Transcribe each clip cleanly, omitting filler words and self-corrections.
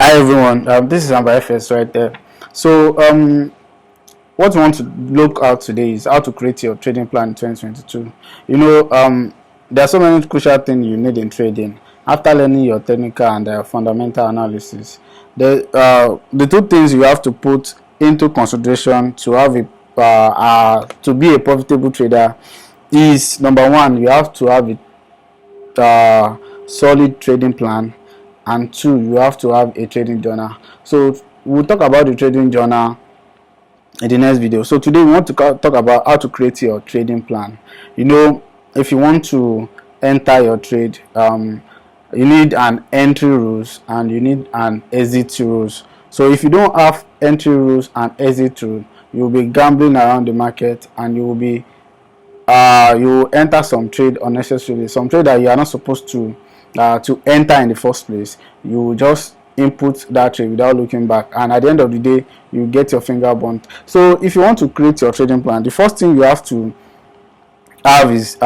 Hi everyone, this is Ambafx right there. So what we want to look at today is how to create your trading plan in 2022. There are so many crucial things you need in trading. After learning your technical and fundamental analysis, the two things you have to put into consideration to have to be a profitable trader is: number one, you have to have solid trading plan, and two, you have to have a trading journal. So we'll talk about the trading journal in the next video. So today we want to talk about how to create your trading plan. If you want to enter your trade, you need an entry rules and you need an exit rules. So if you don't have entry rules and exit rules, you will be gambling around the market, and you will enter some trade unnecessarily, some trade that you are not supposed to enter in the first place. You will just input that trade without looking back, and at the end of the day you get your finger burnt. So if you want to create your trading plan, the first thing you have to have is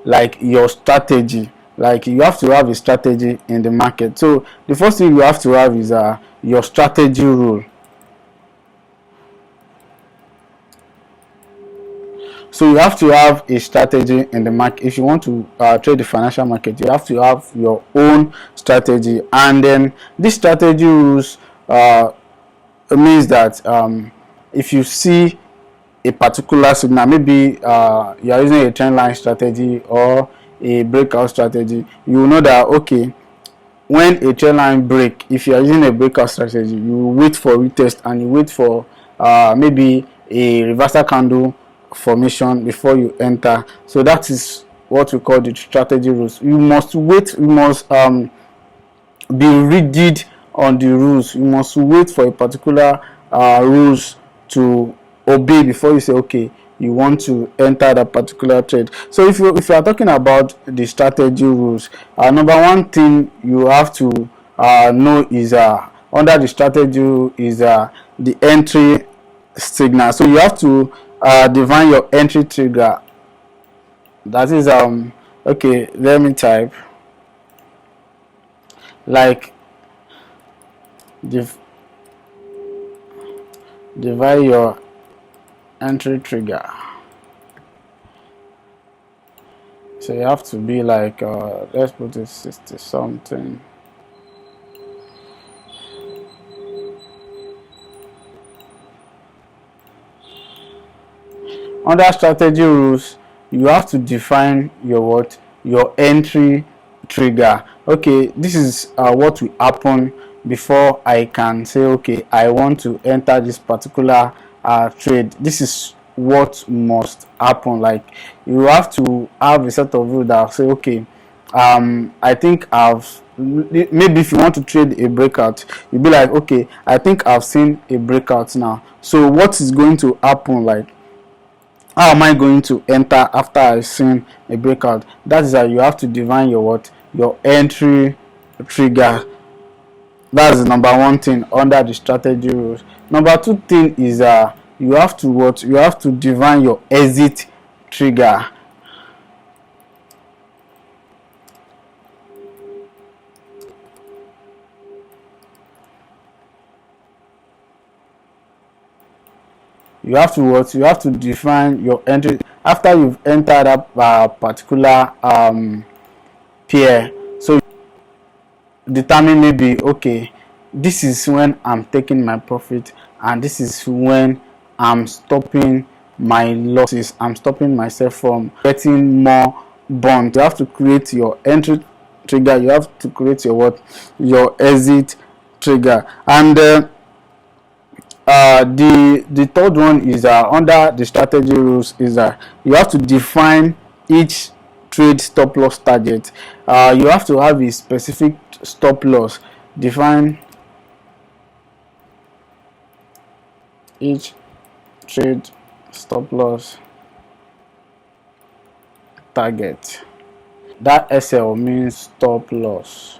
like your strategy. Like, you have to have a strategy in the market. So the first thing you have to have is your strategy rule. So you have to have a strategy in the market. If you want to trade the financial market, you have to have your own strategy. And then this strategy rules means that if you see a particular signal, maybe you are using a trend line strategy or a breakout strategy, you will know that, okay, when a trend line break, if you are using a breakout strategy, you wait for retest and you wait for maybe a reversal candle formation before you enter. So that is what we call the strategy rules. You must wait, you must be rigid on the rules. You must wait for a particular rules to obey before you say, okay, you want to enter that particular trade. So if you are talking about the strategy rules, number one thing you have to know is under the strategy rule is the entry signal. So you have to define your entry trigger. That is okay, let me type like divide your entry trigger. So you have to be like let's put it 60 something. Under strategy rules, you have to define your entry trigger. Okay, this is what will happen before I can say, okay, I want to enter this particular trade. This is what must happen. Like, you have to have a set of rules that say, okay, I think maybe if you want to trade a breakout, you'll be like, okay, I think I've seen a breakout now. So what is going to happen? Like, how am I going to enter after I've seen a breakout? That is how you have to define your entry trigger. That's the number one thing under the strategy rules. Number two thing is you have to define your exit trigger. You have to define your entry after you've entered a particular pair. So determine, maybe, okay, this is when I'm taking my profit, and this is when I'm stopping my losses. I'm stopping myself from getting more burnt. You have to create your entry trigger. You have to create your exit trigger. And the third one is under the strategy rules is you have to define each trade stop loss target. You have to have a specific stop loss. Define each trade stop loss target. That SL means stop loss.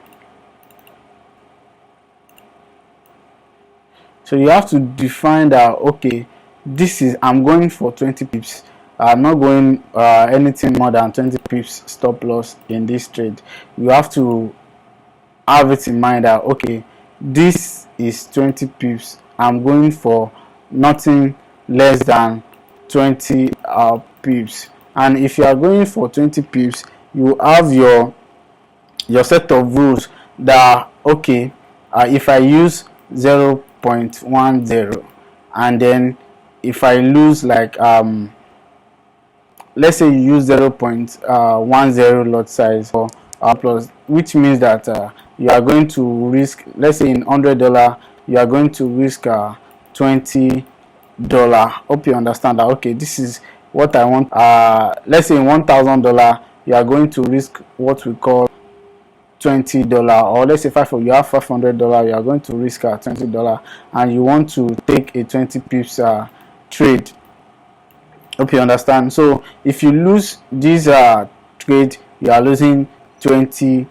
So you have to define that, okay, this is, I'm going for 20 pips. I'm not going anything more than 20 pips stop loss in this trade. You have to have it in mind that, okay, this is 20 pips. I'm going for nothing less than 20 pips. And if you are going for 20 pips, you have your set of rules that okay, if I use 0.10 and then if I lose like let's say you use 0.10 lot size for plus, which means that you are going to risk, let's say in $100 you are going to risk $20. Hope you understand that. Okay, this is what I want. Let's say in $1,000 you are going to risk what we call $20, or let's say you have $500, you are going to risk $20 and you want to take a 20 pips trade. Hope you understand. So if you lose this trade, you are losing $20.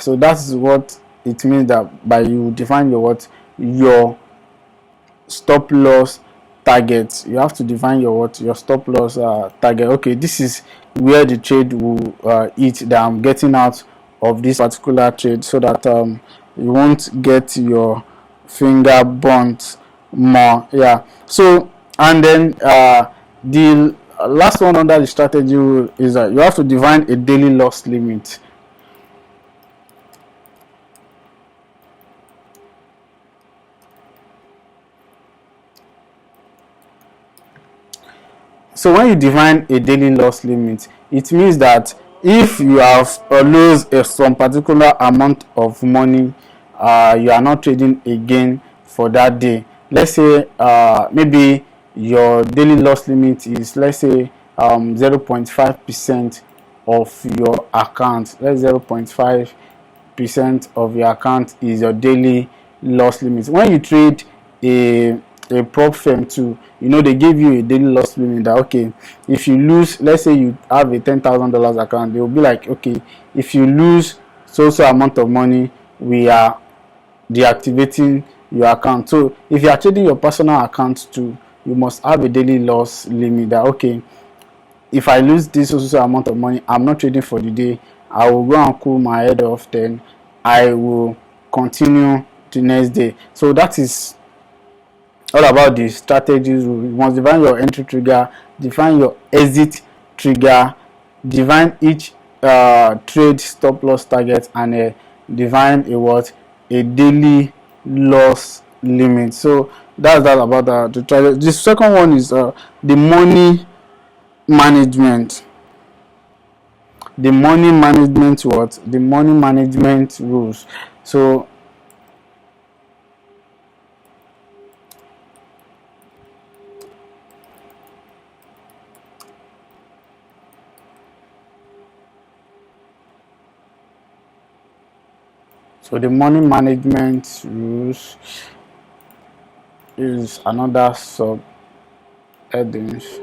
So that's what it means that by you define your stop loss target. You have to define your stop loss target. Okay, this is where the trade will hit that I'm getting out of this particular trade, so that you won't get your finger burnt more. Yeah. So and then the last one under the strategy rule is that you have to define a daily loss limit. So when you define a daily loss limit, it means that if you have lose some particular amount of money, you are not trading again for that day. Let's say maybe your daily loss limit is, let's say 0.5% of your account. Let's 0.5% of your account is your daily loss limit. When you trade a prop firm too, they give you a daily loss limit that okay, if you lose, let's say you have a $10,000 account, they will be like, okay, if you lose so amount of money, we are deactivating your account. So if you are trading your personal account too, you must have a daily loss limit that okay, if I lose this so amount of money, I'm not trading for the day, I will go and cool my head off, then I will continue the next day. So that is all about the strategies. You must define your entry trigger, define your exit trigger, define each trade stop loss target, and define a daily loss limit. So that's that about the strategy. The second one is the money management. The money management rules. So the money management rules is another sub headings.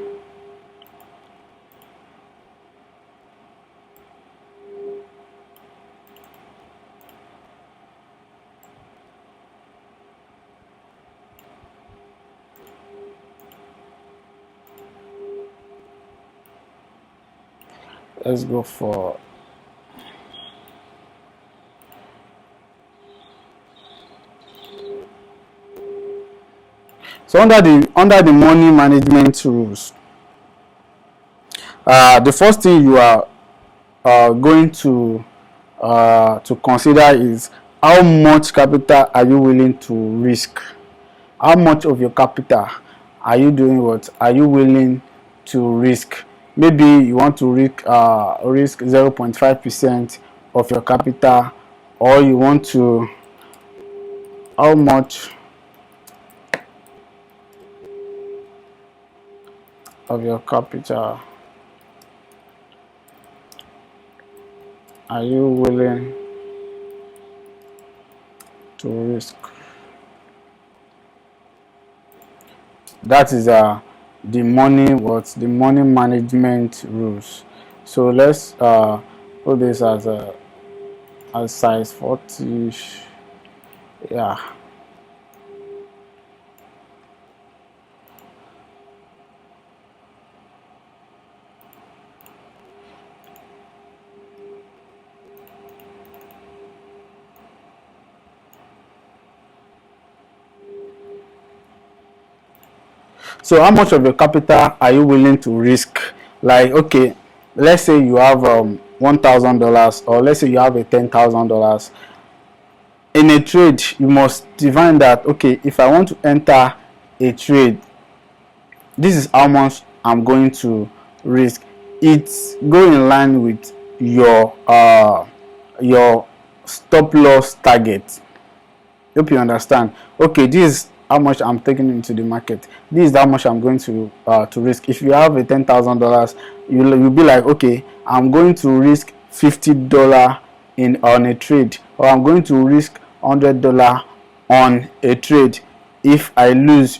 Let's go for so under the money management rules, the first thing you are going to consider is how much capital are you willing to risk. How much of your capital are you willing to risk? Maybe you want to risk 0.5% of your capital, or you want to, how much of your capital are you willing to risk? That is the money management rules. So let's put this as size 40. Yeah. So how much of your capital are you willing to risk? Like, okay, let's say you have $1,000, or let's say you have a $10,000. In a trade, you must define that, okay, if I want to enter a trade, this is how much I'm going to risk. It's go in line with your stop loss target. Hope you understand. Okay, this is how much I'm taking into the market. This is how much I'm going to risk. If you have a $10,000, you'll be like, okay, I'm going to risk $50 in on a trade, or I'm going to risk $100 on a trade. If I lose,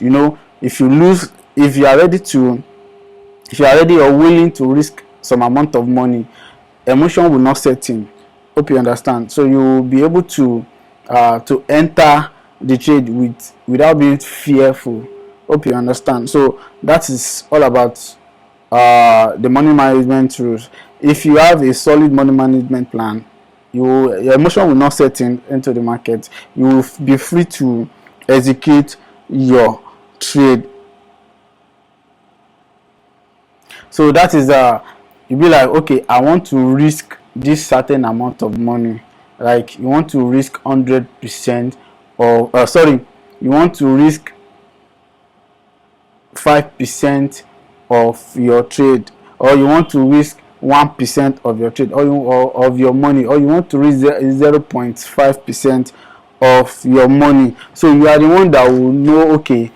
if you lose, if you are ready to, if you are ready or willing to risk some amount of money, emotion will not set in. Hope you understand. So you will be able to enter the trade without being fearful. Hope you understand. So that is all about the money management rules. If you have a solid money management plan, your emotion will not set in into the market. You will be free to execute your trade. So that is you be like, okay, I want to risk this certain amount of money. Like you want to risk 100%, or sorry, you want to risk 5% of your trade, or you want to risk 1% of your trade, or of your money, or you want to risk 0.5% of your money. So you are the one that will know, okay,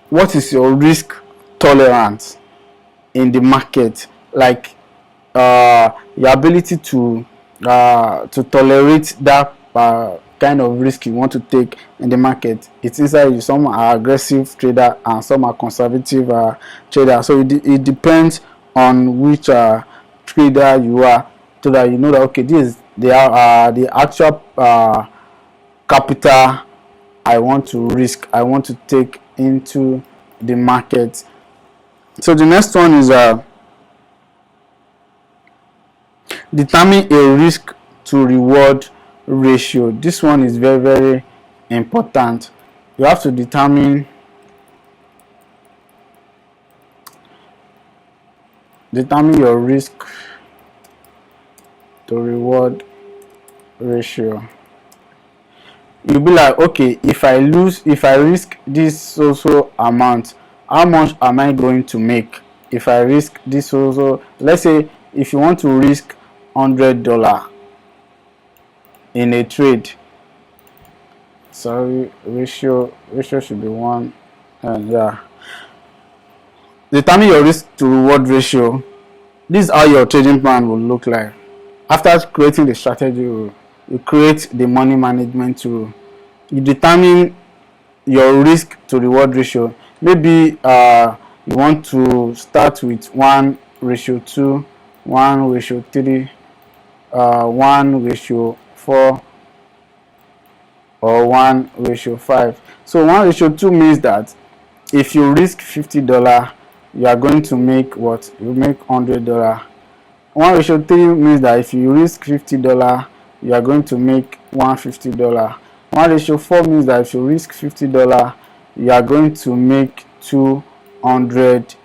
what is your risk tolerance in the market, like your ability to tolerate that kind of risk you want to take in the market. It's inside you. Some are aggressive trader and some are conservative trader. So it depends on which trader you are, so that you know that, okay, this is the actual capital I want to risk, I want to take into the market. So the next one is determine a risk to reward ratio. This one is very, very important. You have to determine your risk to reward ratio. You'll be like, okay, if I risk this so amount, how much am I going to make? If I risk this so, let's say if you want to risk $100 in a trade, sorry, ratio should be 1, and yeah, determine your risk to reward ratio. This is how your trading plan will look like. After creating the strategy rule, you create the money management rule. You determine your risk to reward ratio. Maybe you want to start with 1:2, 1:3, 1:4, or 1:5. So 1:2 means that if you risk $50, you are going to make what? You make $100. 1:3 means that if you risk $50, you are going to make $150. 1:4 means that if you risk $50, you are going to make $200.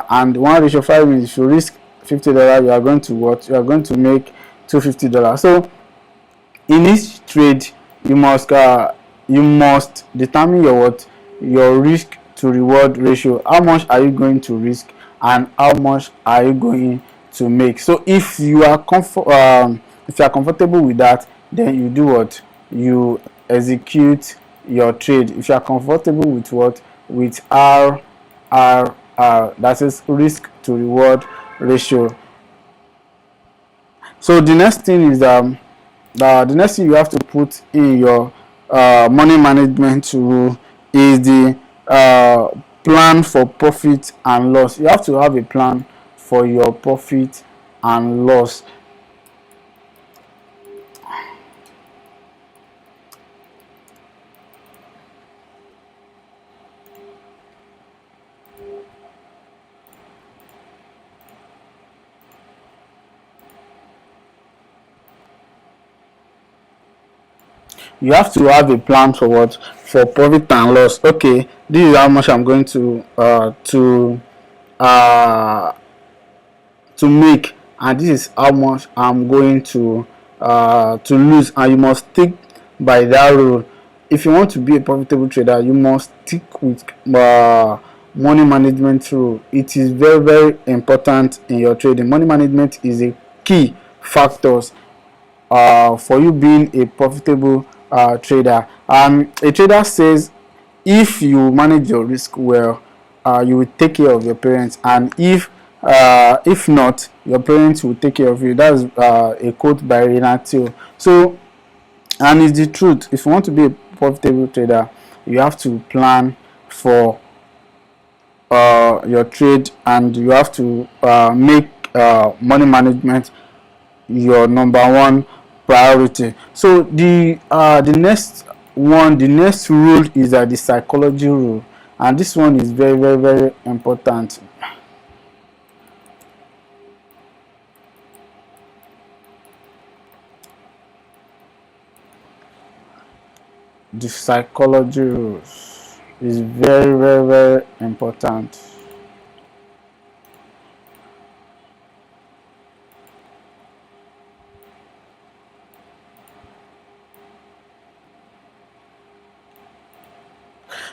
And 1:5 means if you risk $50, you are going to what? You are going to make $250. So in each trade, you must determine your risk to reward ratio. How much are you going to risk, and how much are you going to make? So if you are comfortable with that, then you do what? You execute your trade. If you are comfortable with what? With RRR, that is risk to reward ratio. So the next thing is the next thing you have to put in your money management rule is the plan for profit and loss. You have to have a plan for your profit and loss. you have to have a plan for what, for profit and loss. Okay, this is how much I'm going uh to make, and this is how much I'm going to lose, and you must stick by that rule. If you want to be a profitable trader, you must stick with money management rule. It is very, very important in your trading. Money management is a key factor for you being a profitable trader. A trader says if you manage your risk well, you will take care of your parents, and if not, your parents will take care of you. That's a quote by Renatio. So, and it's the truth. If you want to be a profitable trader, you have to plan for your trade, and you have to make money management your number one priority. So the next rule is the psychology rule, and this one is very, very, very important. The psychology rules is very, very, very important.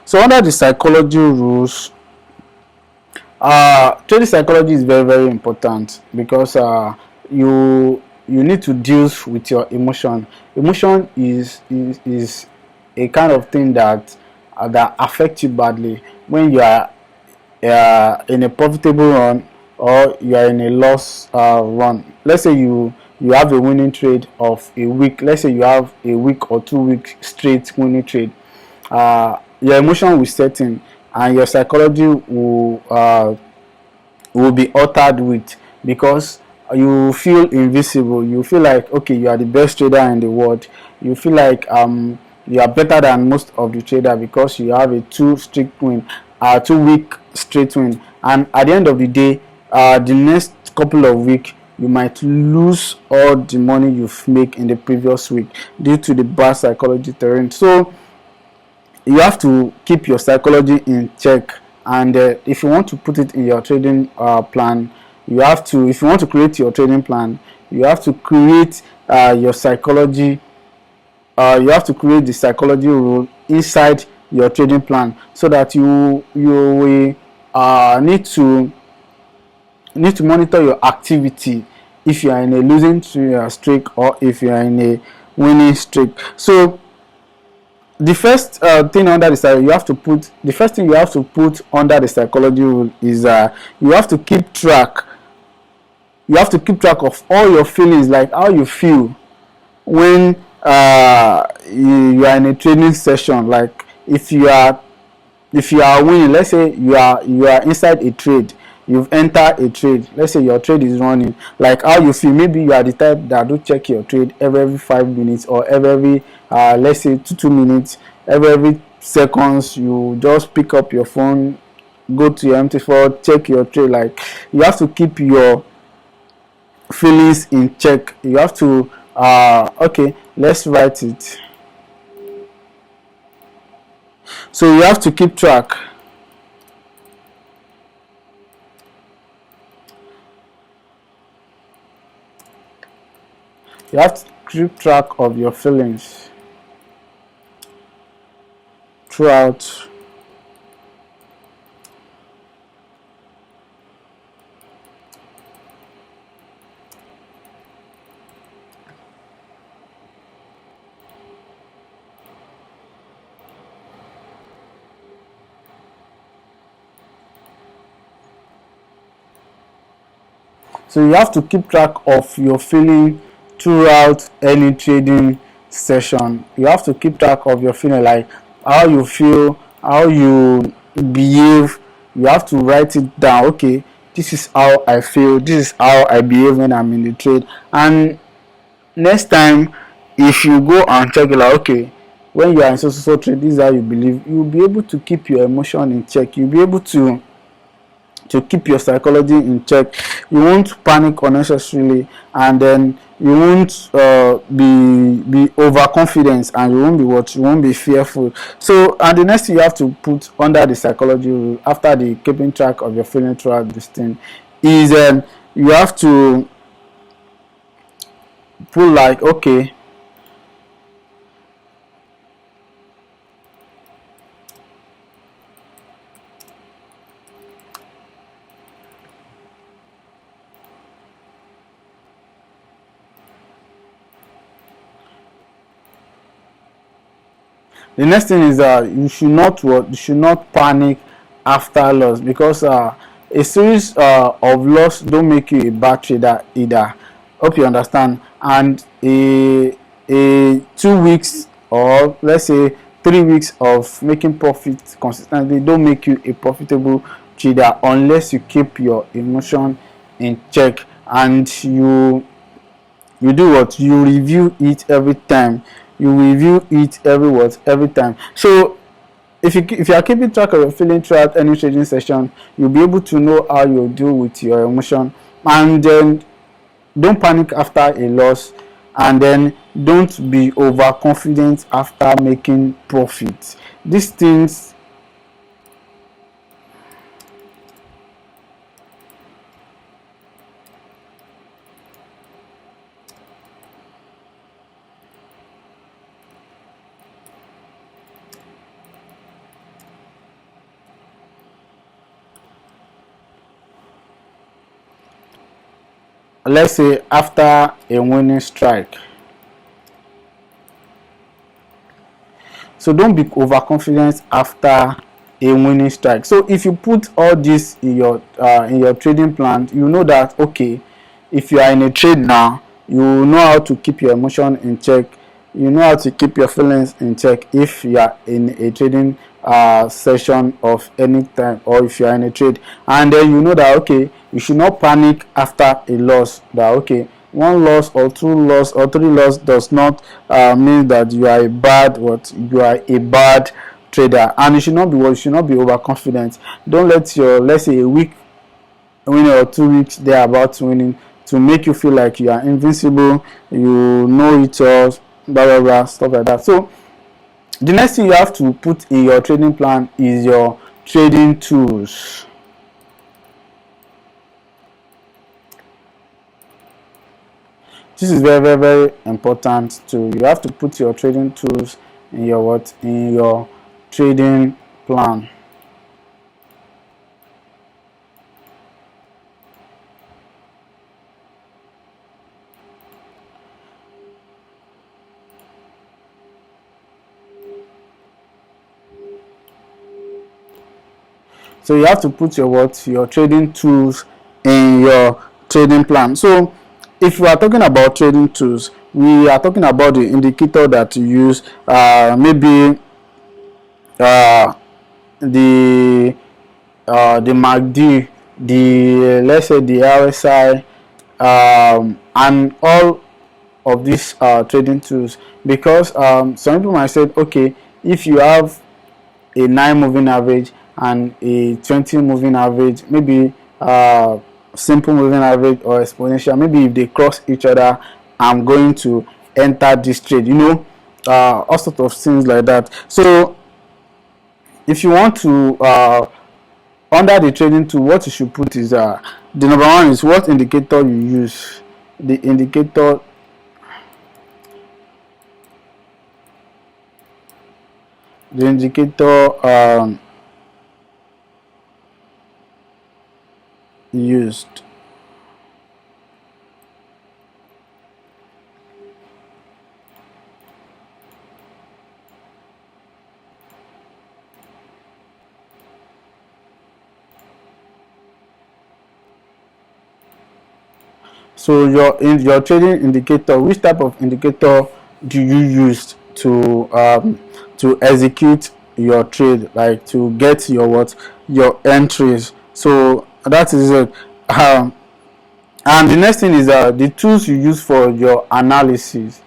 So under the psychology rules, trading psychology is very, very important, because you need to deal with your emotion. Emotion is a kind of thing that affects you badly when you are in a profitable run, or you are in a loss run. Let's say you have a winning trade of a week. Let's say you have a week or 2 week straight winning trade. Your emotion will set in, and your psychology will be altered with, because you feel invisible. You feel like, okay, you are the best trader in the world. You feel like you are better than most of the trader, because you have a 2 week straight win, and at the end of the day, the next couple of weeks you might lose all the money you've made in the previous week due to the bad psychology terrain. So you have to keep your psychology in check, and if you want to put it in your trading plan, you have to, if you want to create your trading plan, you have to create your psychology. You have to create the psychology rule inside your trading plan, so that you will need to monitor your activity if you are in a losing streak, or if you are in a winning streak. So the first thing under the first thing you have to put under the psychology rule is you have to keep track of all your feelings, like how you feel when you are in a training session. Like if you are winning, let's say you are inside a trade, you've entered a trade, let's say your trade is running, like how you feel. Maybe you are the type that do check your trade every 5 minutes, or every let's say 2 minutes, every seconds. You just pick up your phone, go to your MT4, check your trade. Like, you have to keep your feelings in check. You have to okay, let's write it. So you have to keep track. You have to keep track of your feelings throughout. So you have to keep track of your feeling throughout any trading session. You have to keep track of your feeling, like how you feel, how you behave. You have to write it down. Okay, this is how I feel, this is how I behave when I'm in the trade. And next time, if you go and check it, like, okay, when you are in so trade, this is how you believe, you'll be able to keep your emotion in check. You'll be able to keep your psychology in check. You won't panic unnecessarily, and then you won't be overconfident, and you won't be fearful. So, and the next thing you have to put under the psychology rule after the keeping track of your feeling throughout this thing is you have to put like, okay, the next thing is you should not panic after loss, because a series of loss don't make you a bad trader either. Hope you understand. And a 2 weeks, or let's say 3 weeks of making profit consistently don't make you a profitable trader unless you keep your emotion in check, and you do what, you review it every time, you review it every time. So if you are keeping track of your feeling throughout any trading session, you'll be able to know how you deal with your emotion. And then don't panic after a loss, and then don't be overconfident after making profit. These things, let's say after a winning strike, so don't be overconfident after a winning strike. So if you put all this in your trading plan, you know that, okay, if you are in a trade now, you know how to keep your emotion in check, you know how to keep your feelings in check if you are in a trading session of any time, or if you are in a trade. And then you know that, okay, you should not panic after a loss, that, okay, one loss or two loss or three loss does not mean that you are a bad trader. And you should not be overconfident. Don't let your, let's say, a week winning or 2 weeks there about winning to make you feel like you are invincible, you know it all, blah blah blah, stuff like that. So the next thing you have to put in your trading plan is your trading tools. This is very very very important too. You have to put your trading tools in your trading plan. So you have to put your trading tools in your trading plan. So if we are talking about trading tools, we are talking about the indicator that you use, maybe uh, the the MACD, the let's say the RSI, and all of these trading tools. Because some people might say, okay, if you have a 9 moving average and a 20 moving average, maybe simple moving average or exponential, maybe if they cross each other, I'm going to enter this trade, all sorts of things like that. So if you want to under the trading tool, what you should put is the number one is what indicator you use. The indicator used. So your trading indicator, which type of indicator do you use to execute your trade, like to get your entries? So that is it. And the next thing is the tools you use for your analysis.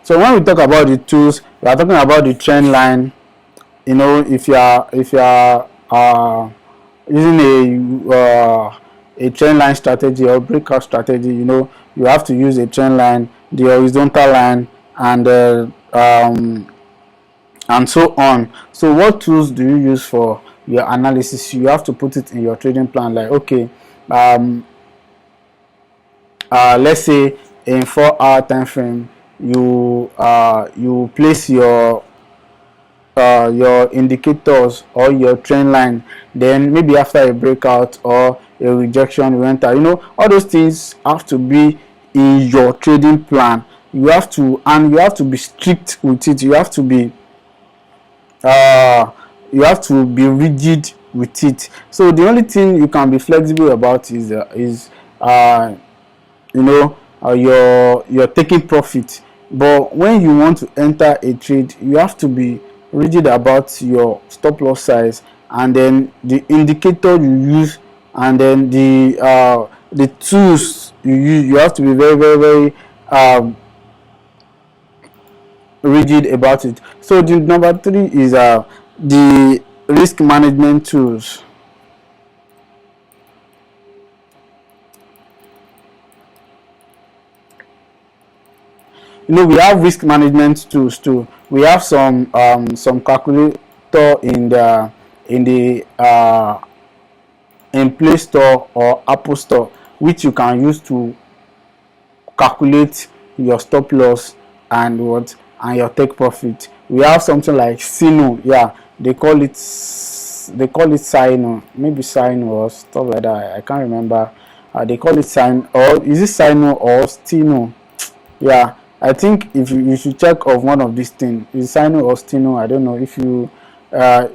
So when we talk about the tools, we are talking about the trend line. You know, if you are using a trend line strategy or breakout strategy, you know, you have to use a trend line, the horizontal line, and so on. So what tools do you use for your analysis? You have to put it in your trading plan. Like, okay, let's say in 4 hour time frame, you place your indicators or your trend line, then maybe after a breakout or a rejection you enter. You know, all those things have to be in your trading plan. You have to be strict with it. You have to be rigid with it. So the only thing you can be flexible about is you know, you're taking profit. But when you want to enter a trade, you have to be rigid about your stop loss size, and then the indicator you use, and then the tools you use. You have to be very, very, very rigid about it. So the number 3 is the risk management tools. You know, we have risk management tools too. We have some calculator in Play Store or Apple Store, which you can use to calculate your stop loss and your take profit. We have something like Sino. Yeah, they call it Sino, maybe Sino or stuff like that. I can't remember. They call it Sino, or is it Sino or Stino? Yeah, I think if you should check of one of these things. Is Sino or Stino? I don't know. If you can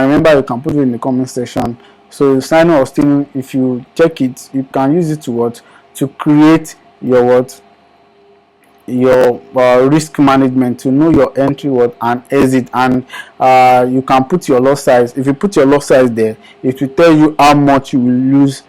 remember, you can put it in the comment section. So Sino or Stino, if you check it, you can use it to create your risk management, to know your entry and exit, and you can put your loss size. If you put your loss size there, it will tell you how much you will lose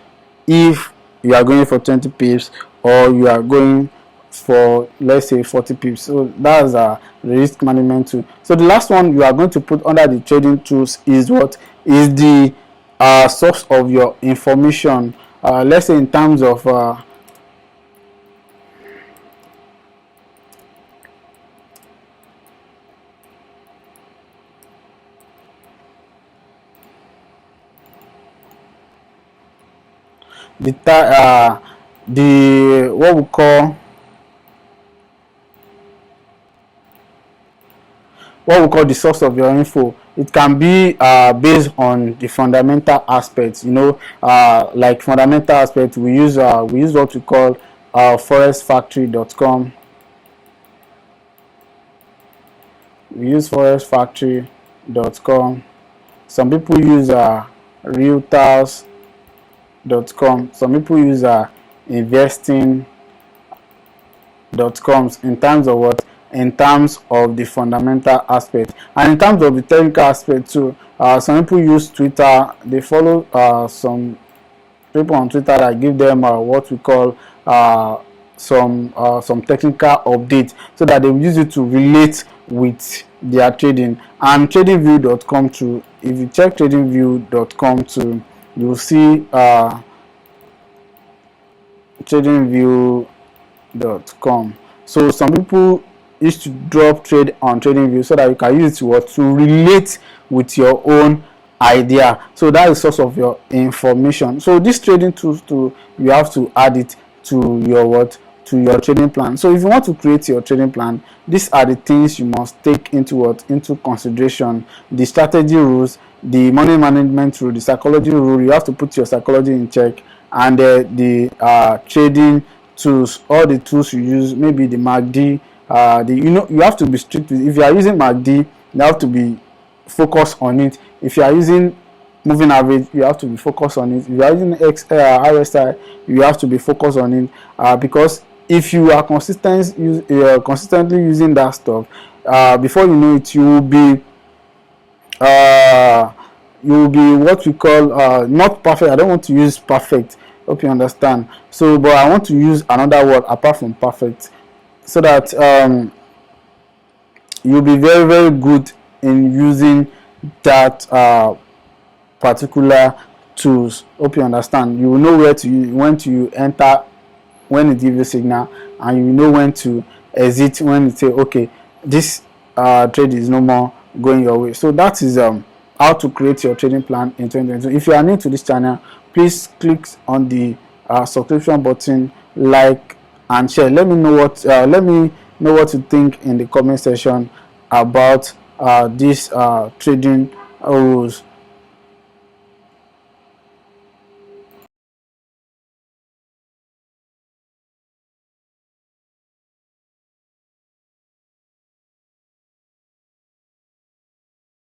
if you are going for 20 pips or you are going for, let's say, 40 pips. So that's the risk management tool. So the last one you are going to put under the trading tools is the source of your information. Let's say in terms of the what we call the source of your info. It can be based on the fundamental aspects. You know, like fundamental aspects, we use what we call forexfactory.com. We use forexfactory.com. Some people use realtors.com. Some people use investing.com. in terms of what? In terms of the fundamental aspect, and in terms of the technical aspect too. Some people use Twitter. They follow some people on Twitter that give them what we call some technical updates, so that they will use it to relate with their trading. And tradingview.com too. If you check tradingview.com too, you will see tradingview.com. So some people used to drop trade on TradingView so that you can use it to relate with your own idea. So that is the source of your information. So this trading tools too, you have to add it to your trading plan. So if you want to create your trading plan, these are the things you must take into consideration: the strategy rules, the money management rule, the psychology rule. You have to put your psychology in check, and the trading tools, all the tools you use, maybe the MACD. You have to be strict with. If you are using MACD, you have to be focused on it. If you are using moving average, you have to be focused on it. If you are using RSI, you have to be focused on it, because if you are consistently using that stuff, before you know it, you will be what we call not perfect. I don't want to use perfect. Hope you understand. So, but I want to use another word apart from perfect, so that you'll be very, very good in using that particular tools. Hope you understand. You will know when to enter when it gives you signal, and you know when to exit when it say okay, this trade is no more going your way. So that is how to create your trading plan in 2022. If you are new to this channel, please click on the subscription button, like and share. Let me know what you think in the comment section about this trading rules.